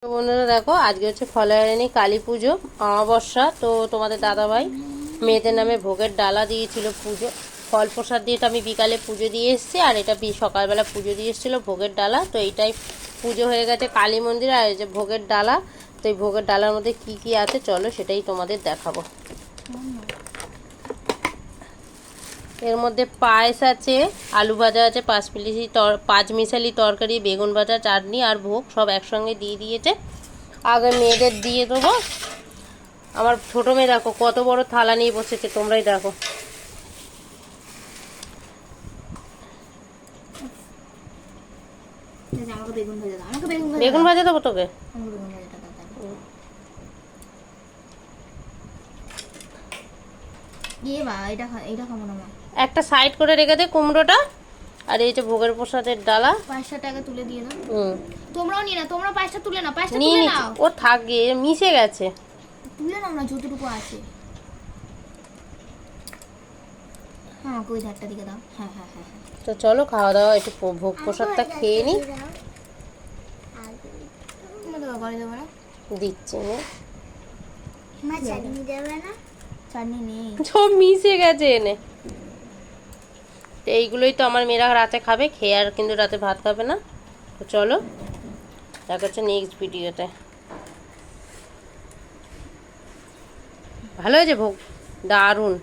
তো বন্ধুরা দেখো, আজকে হচ্ছে ফলহারিণী কালী পুজো, অমাবস্যা। তো তোমাদের দাদাভাই মেয়েদের নামে ভোগের ডালা দিয়েছিল পুজো, ফল প্রসাদ দিয়ে। তো আমি বিকালে পুজো দিয়ে এসেছি, আর এটা সকালবেলা পুজো দিয়ে এসেছিলো ভোগের ডালা। তো এইটাই পুজো হয়ে গেছে কালী মন্দিরে, আর এই যে ভোগের ডালা। তো এই ভোগের ডালার মধ্যে কি কি আছে চলো সেটাই তোমাদের দেখাবো। এর মধ্যে পায়েস আছে, আলু ভাজা আছে, পাঁচ মিশালি তরকারি, বেগুন ভাজা, চাটনি আর ভোগ সব একসঙ্গে দিয়ে দিয়েছে। আগে মেয়েদের দিয়ে দেবো। আমার ছোটো মেয়ে দেখো কত বড় থালা নিয়ে বসেছে, তোমরাই দেখো। বেগুন ভাজা দেবো তোকে। একটা সাইড করে রেখে দে কুমড়োটা। আর এই যে ভোগের প্রসাদের ডালা, 500 টাকা তুলে দিয়ে দাও। তোমরাও নিয়ে না, তোমরা 5টা তুলে না, 5টা নিয়ে তুলে নিচ্ছি। নাও। ও থাকবে, মিশে গেছে। তুলে নাও না যতটুকু আছে। হ্যাঁ, আমাকে ওই ধারটা দিকে দাও। হ্যাঁ হ্যাঁ হ্যাঁ হ্যাঁ। তো চলো খাওয়া দাওয়া, একটু ভোগ প্রসাদটা খেয়ে নি। দিচ্ছি মা চাটনি দেবে না? চাটনি নেই, সব মিশে গেছে এনে। তো এইগুলোই তো আমার মেয়েরা রাতে খাবে, খেয়ে আর কিন্তু রাতে ভাত খাবে না। তো চলো দেখা হচ্ছে নেক্সট ভিডিওতে। ভালো হয়েছে ভোগ, দারুণ।